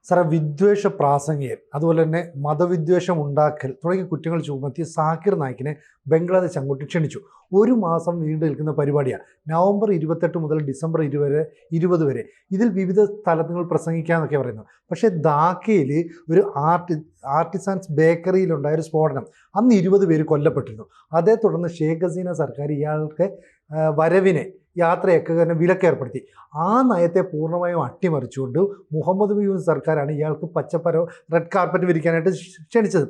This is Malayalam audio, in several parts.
സാറേ, വിദ്വേഷ പ്രാസംഗികൻ, അതുപോലെ തന്നെ മതവിദ്വേഷം ഉണ്ടാക്കൽ തുടങ്ങിയ കുറ്റങ്ങൾ ചുമത്തി സാക്കിർ നായിക്കിനെ ബംഗ്ലാദേശ് അങ്ങോട്ട് ക്ഷണിച്ചു. ഒരു മാസം നീണ്ടു നിൽക്കുന്ന പരിപാടിയാണ്. നവംബർ 28 മുതൽ ഡിസംബർ 20 വരെ ഇതിൽ വിവിധ സ്ഥലങ്ങൾ പ്രസംഗിക്കാമെന്നൊക്കെ പറയുന്നു. പക്ഷേ ധാക്കയിൽ ഒരു ആർട്ടിസാൻസ് ബേക്കറിയിലുണ്ടായ ഒരു സ്ഫോടനം, അന്ന് 20 പേര് കൊല്ലപ്പെട്ടിരുന്നു. അതേ തുടർന്ന് ഷേഖ് ഹസീന സർക്കാർ ഇയാൾക്ക് വരവിനെ യാത്രയൊക്കെ തന്നെ വിലക്കേർപ്പെടുത്തി. ആ നയത്തെ പൂർണ്ണമായും അട്ടിമറിച്ചുകൊണ്ട് മുഹമ്മദ് യൂനസ് സർക്കാരാണ് ഇയാൾക്ക് റെഡ് കാർപ്പറ്റ് വിരിക്കാനായിട്ട് ക്ഷണിച്ചത്.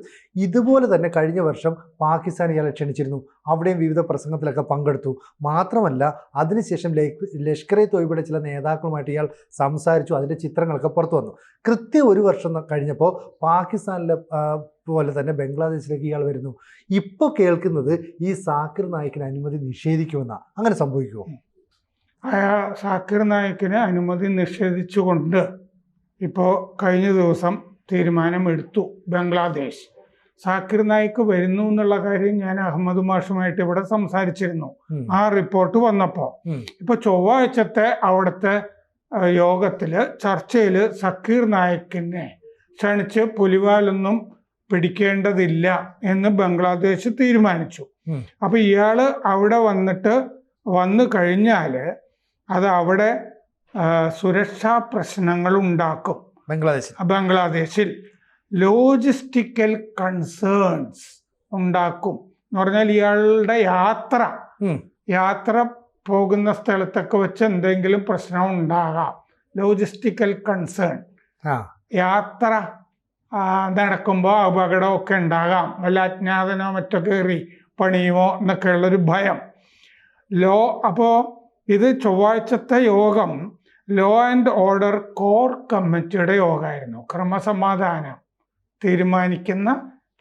ഇതുപോലെ തന്നെ കഴിഞ്ഞ വർഷം പാകിസ്ഥാൻ ഇയാളെ ക്ഷണിച്ചിരുന്നു. അവിടെയും വിവിധ പ്രസംഗത്തിലൊക്കെ പങ്കെടുത്തു. മാത്രമല്ല, അതിനുശേഷം ലഷ്കർ-ഇ തോയ്ബയുടെ ചില നേതാക്കളുമായിട്ട് ഇയാൾ സംസാരിച്ചു. അതിൻ്റെ ചിത്രങ്ങളൊക്കെ പുറത്തു വന്നു. കൃത്യം ഒരു വർഷം കഴിഞ്ഞപ്പോൾ പാകിസ്ഥാനിലെ പോലെ തന്നെ ബംഗ്ലാദേശിലേക്ക് ഇയാൾ വരുന്നു. ഇപ്പോൾ കേൾക്കുന്നത് ഈ സാക്കിർ നായിക്കിന് അനുമതി നിഷേധിക്കുമെന്നാണ്. അങ്ങനെ സംഭവിക്കുമോ? സാക്കിർ നായിക്കിന് അനുമതി നിഷേധിച്ചുകൊണ്ട് ഇപ്പോൾ കഴിഞ്ഞ ദിവസം തീരുമാനമെടുത്തു ബംഗ്ലാദേശ്. സാക്കിർ നായിക്ക് വരുന്നു എന്നുള്ള കാര്യം ഞാൻ അഹമ്മദ് മാഷുമായിട്ട് ഇവിടെ സംസാരിച്ചിരുന്നു. ആ റിപ്പോർട്ട് വന്നപ്പോൾ ഇപ്പോൾ ചൊവ്വാഴ്ചത്തെ അവിടുത്തെ യോഗത്തില് ചർച്ചയില് സക്കീർ നായിക്കിനെ ക്ഷണിച്ച് പുലിവാലൊന്നും പിടിക്കേണ്ടതില്ല എന്ന് ബംഗ്ലാദേശ് തീരുമാനിച്ചു. അപ്പൊ ഇയാള് അവിടെ വന്നു കഴിഞ്ഞാല് അത് അവിടെ സുരക്ഷാ പ്രശ്നങ്ങൾ ഉണ്ടാക്കും. ബംഗ്ലാദേശിൽ ലോജിസ്റ്റിക്കൽ കൺസേൺസ് ഉണ്ടാക്കും എന്ന് പറഞ്ഞാൽ ഇയാളുടെ യാത്ര പോകുന്ന സ്ഥലത്തൊക്കെ വെച്ച് എന്തെങ്കിലും പ്രശ്നം ഉണ്ടാകാം. ലോജിസ്റ്റിക്കൽ കൺസേൺ, യാത്ര നടക്കുമ്പോൾ അപകടമൊക്കെ ഉണ്ടാകാം, വല്ല അജ്ഞാതനോ മറ്റോ കയറി പണിയുമോ എന്നൊക്കെ ഉള്ളൊരു ഭയം. അപ്പോൾ ഇത് ചൊവ്വാഴ്ചത്തെ യോഗം ലോ ആൻഡ് ഓർഡർ കോർ കമ്മിറ്റിയുടെ യോഗമായിരുന്നു. ക്രമസമാധാനം തീരുമാനിക്കുന്ന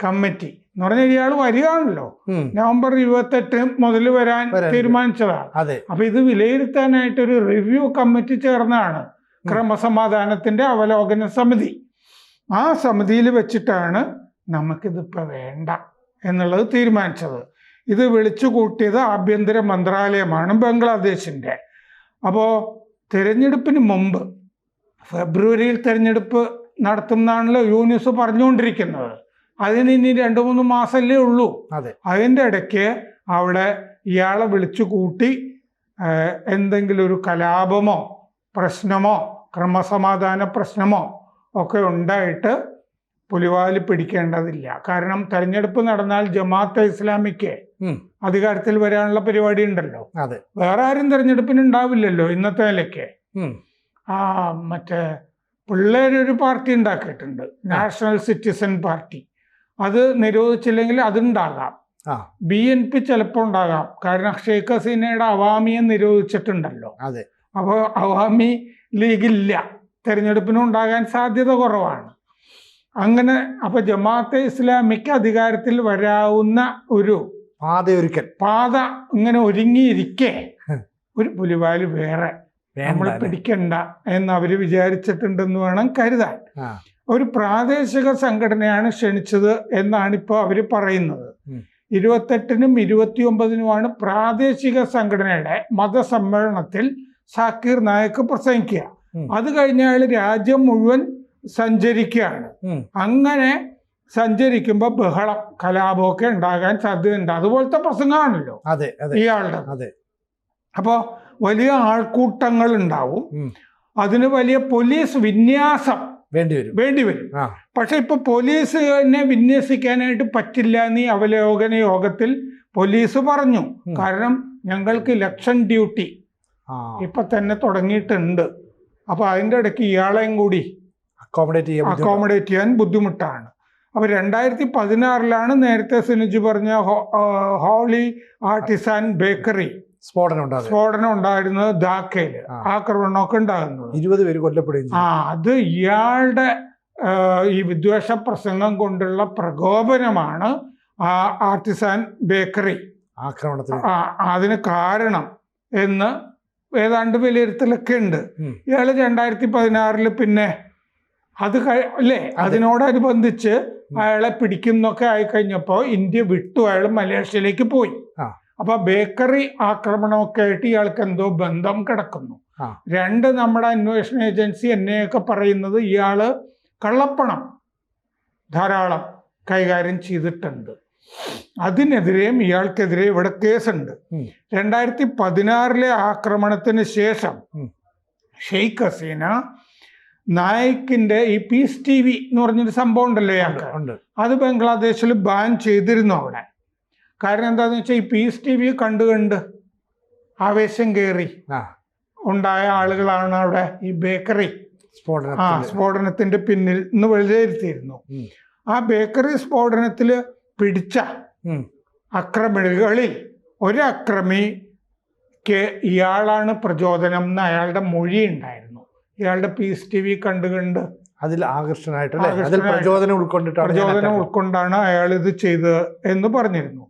കമ്മിറ്റി എന്ന് പറഞ്ഞാൽ ഇയാൾ വരികയാണല്ലോ. നവംബർ 28 മുതൽ വരാൻ തീരുമാനിച്ചതാണ്. അപ്പൊ ഇത് വിലയിരുത്താനായിട്ടൊരു റിവ്യൂ കമ്മിറ്റി ചേർന്നതാണ് ക്രമസമാധാനത്തിന്റെ അവലോകന സമിതി. ആ സമിതിയിൽ വെച്ചിട്ടാണ് നമുക്കിതിപ്പോൾ വേണ്ട എന്നുള്ളത് തീരുമാനിച്ചത്. ഇത് വിളിച്ചു കൂട്ടിയത് ആഭ്യന്തര മന്ത്രാലയമാണ് ബംഗ്ലാദേശിൻ്റെ. അപ്പോൾ തിരഞ്ഞെടുപ്പിന് മുമ്പ് ഫെബ്രുവരിയിൽ തിരഞ്ഞെടുപ്പ് നടത്തുമെന്നാണല്ലോ യൂനിസ് പറഞ്ഞുകൊണ്ടിരിക്കുന്നത്. അതിന് ഇനി 2-3 മാസമല്ലേ ഉള്ളൂ. അതിൻ്റെ ഇടയ്ക്ക് അവിടെ ഇയാളെ വിളിച്ചു കൂട്ടി എന്തെങ്കിലും ഒരു കലാപമോ പ്രശ്നമോ ക്രമസമാധാന പ്രശ്നമോ ഒക്കെ ഉണ്ടായിട്ട് പുലിവാല് പിടിക്കേണ്ടതില്ല. കാരണം തെരഞ്ഞെടുപ്പ് നടന്നാൽ ജമാഅത്തെ ഇസ്ലാമിക്ക് അധികാരത്തിൽ വരാനുള്ള പരിപാടി ഉണ്ടല്ലോ. വേറെ ആരും തെരഞ്ഞെടുപ്പിന് ഉണ്ടാവില്ലല്ലോ ഇന്നത്തെ നിലയ്ക്ക്. മറ്റേ പിള്ളേരൊരു പാർട്ടി ഉണ്ടാക്കിയിട്ടുണ്ട്, നാഷണൽ സിറ്റിസൺ പാർട്ടി. അത് നിരോധിച്ചില്ലെങ്കിൽ അതുണ്ടാകാം. BNP ചിലപ്പോൾ ഉണ്ടാകാം. കാരണം ഷെയ്ഖ് ഹസീനയുടെ അവാമിയെ നിരോധിച്ചിട്ടുണ്ടല്ലോ. അപ്പോൾ അവാമി ലീഗില്ല, തെരഞ്ഞെടുപ്പിനും ഉണ്ടാകാൻ സാധ്യത കുറവാണ്. അങ്ങനെ അപ്പൊ ജമാഅത്തെ ഇസ്ലാമിക്ക് അധികാരത്തിൽ വരാവുന്ന ഒരു പാത ഇങ്ങനെ ഒരുങ്ങിയിരിക്കെ ഒരു പുലിവാല് വേറെ നമ്മൾ പിടിക്കണ്ട എന്ന് അവര് വിചാരിച്ചിട്ടുണ്ടെന്ന് വേണം കരുതാൻ. ഒരു പ്രാദേശിക സംഘടനയാണ് ക്ഷണിച്ചത് എന്നാണ് ഇപ്പോൾ അവര് പറയുന്നത്. 28-നും 29-നുമാണ് പ്രാദേശിക സംഘടനയുടെ മതസമ്മേളനത്തിൽ സാക്കിർ നായിക്ക് പ്രസംഗിക്കുക. അത് കഴിഞ്ഞാൽ രാജ്യം മുഴുവൻ സഞ്ചരിക്കുകയാണ്. അങ്ങനെ സഞ്ചരിക്കുമ്പോൾ ബഹളം കലാപമൊക്കെ ഉണ്ടാകാൻ സാധ്യതയുണ്ട്. അതുപോലത്തെ പ്രസംഗമാണല്ലോ ഇയാളുടെ. അപ്പോ വലിയ ആൾക്കൂട്ടങ്ങൾ ഉണ്ടാവും. അതിന് വലിയ പോലീസ് വിന്യാസം വേണ്ടിവരും. പക്ഷെ ഇപ്പൊ പോലീസിനെ വിന്യസിക്കാനായിട്ട് പറ്റില്ല എന്ന് ഈ അവലോകന യോഗത്തിൽ പോലീസ് പറഞ്ഞു. കാരണം ഞങ്ങൾക്ക് ഇലക്ഷൻ ഡ്യൂട്ടി ഇപ്പൊ തന്നെ തുടങ്ങിയിട്ടുണ്ട്. അപ്പൊ അതിൻ്റെ ഇടയ്ക്ക് ഇയാളെയും കൂടി അക്കോമഡേറ്റ് ചെയ്യാൻ ബുദ്ധിമുട്ടാണ്. അപ്പൊ 2016-ലാണ് നേരത്തെ സിനുജ് പറഞ്ഞ ഹോളി ആർട്ടിസാൻ ബേക്കറി സ്ഫോടനം ഉണ്ടായിരുന്നത്. ധാക്കയില് ആക്രമണമൊക്കെ ഉണ്ടാകുന്നത്. 20 പേര് കൊല്ലപ്പെടുകയും. അത് ഇയാളുടെ ഈ വിദ്വേഷ പ്രസംഗം കൊണ്ടുള്ള പ്രകോപനമാണ് ആ ആർട്ടിസാൻ ബേക്കറി ആക്രമണത്തിന് അതിന് കാരണം എന്ന് ഏതാണ്ട് വിലയിരുത്തലൊക്കെ ഉണ്ട്. ഇയാള് 2016 പിന്നെ അത് അല്ലേ അതിനോടനുബന്ധിച്ച് അയാളെ പിടിക്കുന്നൊക്കെ ആയിക്കഴിഞ്ഞപ്പോൾ ഇന്ത്യ വിട്ടു, അയാൾ മലേഷ്യയിലേക്ക് പോയി. അപ്പൊ ബേക്കറി ആക്രമണമൊക്കെ ആയിട്ട് ഇയാൾക്ക് എന്തോ ബന്ധം കിടക്കുന്നു. 2 നമ്മുടെ അന്വേഷണ ഏജൻസി എന്നെയൊക്കെ പറയുന്നത് ഇയാള് കള്ളപ്പണം ധാരാളം കൈകാര്യം ചെയ്തിട്ടുണ്ട്. അതിനെതിരെയും ഇയാൾക്കെതിരെ ഇവിടെ കേസുണ്ട്. 2016 ആക്രമണത്തിന് ശേഷം ഷെയ്ഖ് ഹസീന നായിക്കിന്റെ ഈ പീസ് TV എന്ന് പറഞ്ഞൊരു സംഭവം ഉണ്ടല്ലോ ഇയാൾക്ക്, അത് ബംഗ്ലാദേശിൽ ബാൻ ചെയ്തിരുന്നു അവിടെ. കാരണം എന്താന്ന് വെച്ചാൽ ഈ പീസ് TV കണ്ട് ആവേശം കയറി ഉണ്ടായ ആളുകളാണ് അവിടെ ഈ ബേക്കറി സ്ഫോടനത്തിന്റെ പിന്നിൽ നിന്ന് വിലയിരുത്തിയിരുന്നു. ആ ബേക്കറി സ്ഫോടനത്തിൽ പിടിച്ച അക്രമികളിൽ ഒരു അക്രമിക്ക് ഇയാളാണ് പ്രചോദനം എന്ന് അയാളുടെ മൊഴി ഉണ്ടായിരുന്നു. ഇയാളുടെ പീസ് TV കണ്ട് അതിൽ പ്രചോദനം ഉൾക്കൊണ്ടാണ് അയാൾ ഇത് ചെയ്തത് എന്ന് പറഞ്ഞിരുന്നു.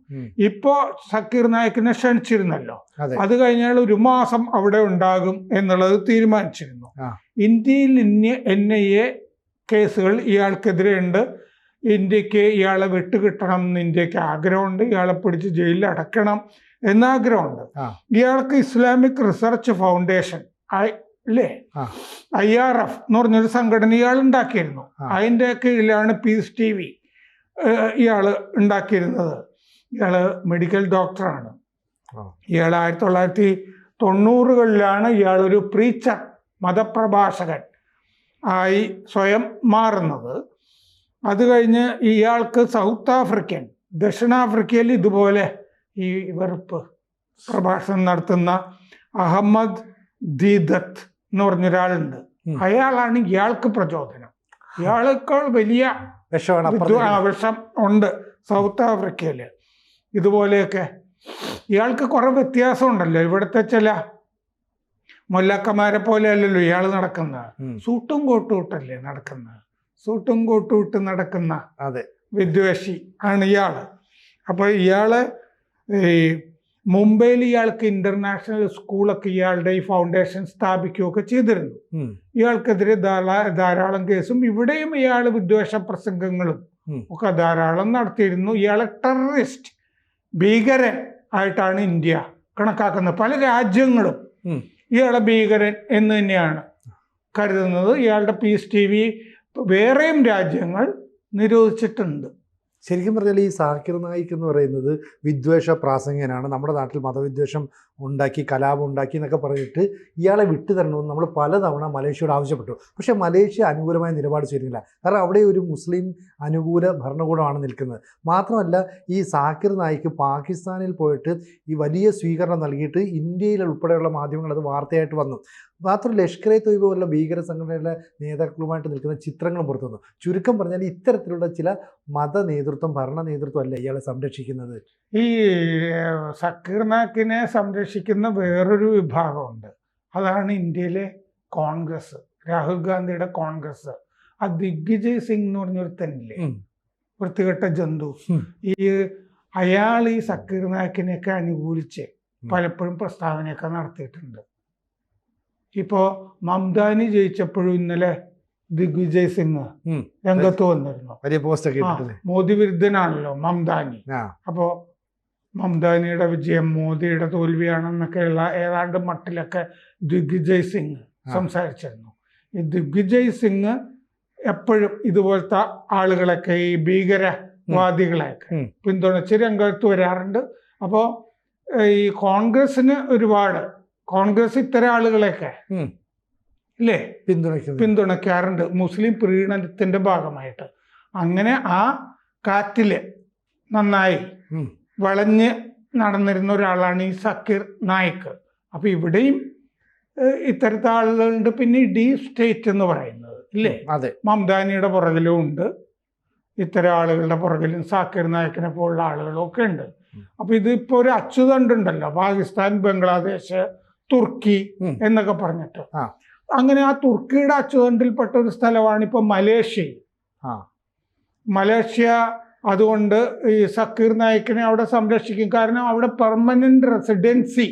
ഇപ്പോ സക്കീർ നായിക്കിനെ ക്ഷണിച്ചിരുന്നല്ലോ, അത് കഴിഞ്ഞാൽ 1 മാസം അവിടെ ഉണ്ടാകും എന്നുള്ളത് തീരുമാനിച്ചിരുന്നു. ഇന്ത്യയിൽ NIA കേസുകൾ ഇയാൾക്കെതിരെ ഉണ്ട്. ഇന്ത്യക്ക് ഇയാളെ വിട്ടുകിട്ടണം എന്ന് ഇന്ത്യക്ക് ആഗ്രഹമുണ്ട്. ഇയാളെ പിടിച്ച് ജയിലിൽ അടയ്ക്കണം എന്നാഗ്രഹമുണ്ട്. ഇയാൾക്ക് ഇസ്ലാമിക് റിസർച്ച് ഫൗണ്ടേഷൻ അല്ലേ, IRF എന്ന് പറഞ്ഞൊരു സംഘടന ഇയാൾ ഉണ്ടാക്കിയിരുന്നു. അതിൻ്റെ കീഴിലാണ് പീസ് TV ഇയാള് ഉണ്ടാക്കിയിരുന്നത്. ഇയാള് മെഡിക്കൽ ഡോക്ടറാണ്. ഇയാൾ 1990കളിലാണ് ഇയാളൊരു പ്രീച്ചർ, മതപ്രഭാഷകൻ ആയി സ്വയം മാറുന്നത്. അത് കഴിഞ്ഞ് ഇയാൾക്ക് സൗത്ത് ആഫ്രിക്കൻ, ദക്ഷിണാഫ്രിക്കയിൽ ഇതുപോലെ ഈ വെറുപ്പ് പ്രഭാഷണം നടത്തുന്ന അഹമ്മദ് ദീദത്ത് എന്ന് പറഞ്ഞൊരാളുണ്ട്. അയാളാണ് ഇയാൾക്ക് പ്രചോദനം. ഇയാളേക്കാൾ വലിയ വിഷം ഉണ്ട് സൗത്ത് ആഫ്രിക്കയിൽ. ഇതുപോലെയൊക്കെ ഇയാൾക്ക് കുറെ വ്യത്യാസം ഉണ്ടല്ലോ. ഇവിടുത്തെ ചില മൊല്ലക്കന്മാരെ പോലെ അല്ലല്ലോ ഇയാൾ നടക്കുന്നത്. സൂട്ടും കോട്ടും ഇട്ടല്ലേ നടക്കുന്നത്. സൂട്ടും കോട്ടും ഇട്ട് നടക്കുന്ന വിദ്വേഷി ആണ് ഇയാള്. അപ്പൊ ഇയാള് ഈ മുംബൈയിൽ ഇയാൾക്ക് ഇന്റർനാഷണൽ സ്കൂളൊക്കെ ഇയാളുടെ ഈ ഫൗണ്ടേഷൻ സ്ഥാപിക്കുകയൊക്കെ ചെയ്തിരുന്നു. ഇയാൾക്കെതിരെ ധാരാളം കേസും ഇവിടെയും ഇയാൾ വിദ്വേഷ പ്രസംഗങ്ങളും ഒക്കെ ധാരാളം നടത്തിയിരുന്നു. ഇയാളെ ടെററിസ്റ്റ്, ഭീകരൻ ആയിട്ടാണ് ഇന്ത്യ കണക്കാക്കുന്നത്. പല രാജ്യങ്ങളും ഇയാളെ ഭീകരൻ എന്ന് തന്നെയാണ് കരുതുന്നത്. ഇയാളുടെ പീസ് TV വേറെയും രാജ്യങ്ങൾ നിരോധിച്ചിട്ടുണ്ട്. ശരിക്കും പറഞ്ഞാൽ ഈ സാക്കിർ നായിക് എന്ന് പറയുന്നത് വിദ്വേഷ പ്രാസംഗികനാണ്. നമ്മുടെ നാട്ടിൽ മതവിദ്വേഷം ഉണ്ടാക്കി, കലാപം ഉണ്ടാക്കി എന്നൊക്കെ പറഞ്ഞിട്ട് ഇയാളെ വിട്ടു തരണമെന്ന് നമ്മൾ പലതവണ മലേഷ്യയോട് ആവശ്യപ്പെട്ടു. പക്ഷേ മലേഷ്യ അനുകൂലമായ നിലപാട് സ്വീകരിക്കില്ല. കാരണം അവിടെ ഒരു മുസ്ലിം അനുകൂല ഭരണകൂടമാണ് നിൽക്കുന്നത്. മാത്രമല്ല ഈ സാക്കിർ നായിക്ക് പാകിസ്ഥാനിൽ പോയിട്ട് ഈ വലിയ സ്വീകരണം നൽകിയിട്ട് ഇന്ത്യയിൽ ഉൾപ്പെടെയുള്ള മാധ്യമങ്ങൾ അത് വാർത്തയായിട്ട് വന്നു. മാത്രമല്ല ലഷ്കർ എ തൊയ്ബ പോലുള്ള ഭീകര സംഘടനയുടെ നേതാക്കളുമായിട്ട് നിൽക്കുന്ന ചിത്രങ്ങൾ പുറത്തു വന്നു. ചുരുക്കം പറഞ്ഞാൽ ഇത്തരത്തിലുള്ള ചില മത നേതൃത്വം, ഭരണ നേതൃത്വം അല്ല ഇയാളെ സംരക്ഷിക്കുന്നത്. ഈ സക്കീർ നായിക്കിനെ സംരക്ഷിക്കുന്ന വേറൊരു വിഭാഗമുണ്ട്. അതാണ് ഇന്ത്യയിലെ കോൺഗ്രസ്, രാഹുൽ ഗാന്ധിയുടെ കോൺഗ്രസ്. ആ ദിഗ്വിജയ് സിംഗ് എന്ന് പറഞ്ഞൊരുത്തനില്ലേ, വൃത്തികെട്ട ജന്തു, അയാൾ ഈ സക്കീർ നായിക്കിനെയൊക്കെ അനുകൂലിച്ച് പലപ്പോഴും പ്രസ്താവനയൊക്കെ നടത്തിയിട്ടുണ്ട്. ഇപ്പോ മംദാനി ജയിച്ചപ്പോഴും ഇന്നലെ ദിഗ്വിജയ് സിംഗ് രംഗത്ത് വന്നിരുന്നു. മോദി വിരുദ്ധനാണല്ലോ മംദാനി. അപ്പോ മംദാനിയുടെ വിജയം മോദിയുടെ തോൽവിയാണെന്നൊക്കെയുള്ള ഏതാണ്ട് മട്ടിലൊക്കെ ദിഗ്വിജയ് സിംഗ് സംസാരിച്ചിരുന്നു. ഈ ദിഗ്വിജയ് സിംഗ് എപ്പോഴും ഇതുപോലത്തെ ആളുകളൊക്കെ, ഈ ഭീകരവാദികളെയൊക്കെ പിന്തുണച്ച് രംഗത്ത് വരാറുണ്ട്. അപ്പോൾ ഈ കോൺഗ്രസിന് കോൺഗ്രസ് ഇത്തരം ആളുകളെയൊക്കെ അല്ലേ പിന്തുണയ്ക്കാറുണ്ട്, മുസ്ലിം പ്രീണനത്തിന്റെ ഭാഗമായിട്ട്. അങ്ങനെ ആ കാറ്റില് നന്നായി വളഞ്ഞ് നടന്നിരുന്ന ഒരാളാണ് ഈ സക്കീർ നായിക്. അപ്പൊ ഇവിടെയും ഇത്തരത്തെ ആളുകളുണ്ട്. പിന്നെ ഈ ഡീപ് സ്റ്റേറ്റ് എന്ന് പറയുന്നത് ഇല്ലേ, മംദാനിയുടെ പുറകിലും ഉണ്ട്, ഇത്തരം ആളുകളുടെ പുറകിലും സാക്കിർ നായിക്കിനെ പോലുള്ള ആളുകളും ഒക്കെ ഉണ്ട്. അപ്പൊ ഇതിപ്പോ ഒരു അച്ചുതണ്ടുണ്ടല്ലോ, പാകിസ്ഥാൻ, ബംഗ്ലാദേശ്, തുർക്കി എന്നൊക്കെ പറഞ്ഞിട്ട്. അങ്ങനെ ആ തുർക്കിയുടെ അച്ചുതണ്ടിൽപ്പെട്ട ഒരു സ്ഥലമാണ് ഇപ്പൊ മലേഷ്യ. മലേഷ്യ അതുകൊണ്ട് ഈ സക്കീർ നായിക്കിനെ അവിടെ സംരക്ഷിക്കും. കാരണം അവിടെ പെർമനന്റ് റെസിഡൻസി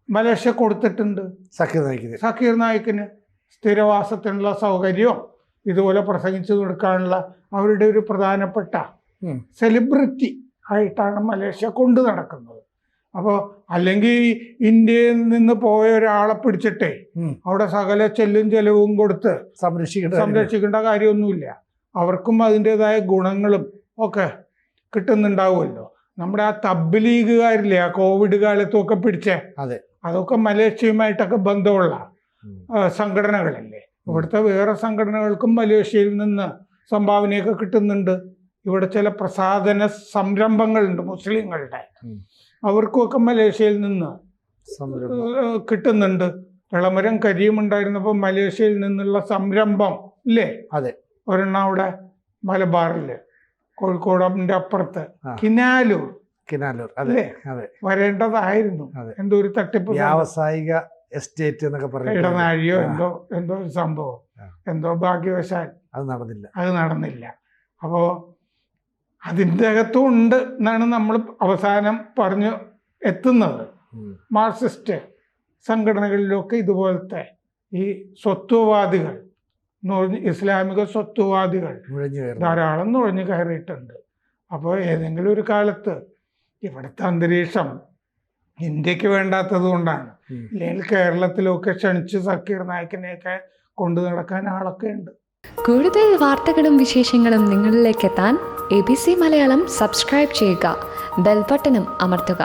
മലേഷ്യ കൊടുത്തിട്ടുണ്ട് സക്കീർ നായിക്കിന്. സ്ഥിരവാസത്തിനുള്ള സൗകര്യവും ഇതുപോലെ പ്രസംഗിച്ചു കൊടുക്കാനുള്ള അവരുടെ ഒരു പ്രധാനപ്പെട്ട സെലിബ്രിറ്റി ആയിട്ടാണ് മലേഷ്യ കൊണ്ടു നടക്കുന്നത്. അപ്പോൾ അല്ലെങ്കിൽ ഇന്ത്യയിൽ നിന്ന് പോയ ഒരാളെ പിടിച്ചിട്ടേ അവിടെ സകല ചെലവും കൊടുത്ത് സംരക്ഷിക്കേണ്ട കാര്യമൊന്നുമില്ല. അവർക്കും അതിൻ്റെതായ ഗുണങ്ങളും ഒക്കെ കിട്ടുന്നുണ്ടാവുമല്ലോ. നമ്മുടെ ആ തബ്ലീഗുകാരില്ലേ, ആ കോവിഡ് കാലത്തൊക്കെ പിടിച്ചേ, അതൊക്കെ മലേഷ്യയുമായിട്ടൊക്കെ ബന്ധമുള്ള സംഘടനകളല്ലേ. ഇവിടുത്തെ വേറെ സംഘടനകൾക്കും മലേഷ്യയിൽ നിന്ന് സംഭാവനയൊക്കെ കിട്ടുന്നുണ്ട്. ഇവിടെ ചില പ്രസാധന സംരംഭങ്ങളുണ്ട് മുസ്ലിങ്ങളുടെ, അവർക്കുമൊക്കെ മലേഷ്യയിൽ നിന്ന് കിട്ടുന്നുണ്ട്. ഇളമരം കരീം ഉണ്ടായിരുന്നപ്പോൾ മലേഷ്യയിൽ നിന്നുള്ള സംരംഭം ഇല്ലേ, ഒരെണ്ണം അവിടെ മലബാറില് കോഴിക്കോടിന്റെ അപ്പുറത്ത് കിനാലൂർ അല്ലേ വരേണ്ടതായിരുന്നു. എന്തോ ഒരു തട്ടിപ്പ്, വ്യാവസായിക എസ്റ്റേറ്റ് എന്നൊക്കെ പറയുന്നത്, ഇടനാഴിയോ എന്തോ ഒരു സംഭവം, എന്തോ ഭാഗ്യവശാൽ അത് നടന്നില്ല. അപ്പോൾ അതിൻ്റെ അകത്തും ഉണ്ട് എന്നാണ് നമ്മൾ അവസാനം പറഞ്ഞു എത്തുന്നത്. മാർക്സിസ്റ്റ് സംഘടനകളിലൊക്കെ ഇതുപോലത്തെ ഈ സ്വത്വവാദികൾ, ഇസ്ലാമിക സ്വത്വവാദികൾ ധാരാളം നുഴഞ്ഞു കയറിയിട്ടുണ്ട്. അപ്പോൾ ഏതെങ്കിലും ഒരു കാലത്ത് ഇവിടുത്തെ അന്തരീക്ഷം ഇന്ത്യക്ക് വേണ്ടാത്തത് കൊണ്ടാണ്. അല്ലെങ്കിൽ കേരളത്തിലൊക്കെ ക്ഷണിച്ച് സക്കീർ നായിക്കിനെയൊക്കെ കൊണ്ടു നടക്കാൻ ആളൊക്കെ ഉണ്ട്. കൂടുതൽ വാർത്തകളും വിശേഷങ്ങളും നിങ്ങളിലേക്ക് എത്താൻ ABC മലയാളം സബ്സ്ക്രൈബ് ചെയ്യുക, ബെൽ ബട്ടണും അമർത്തുക.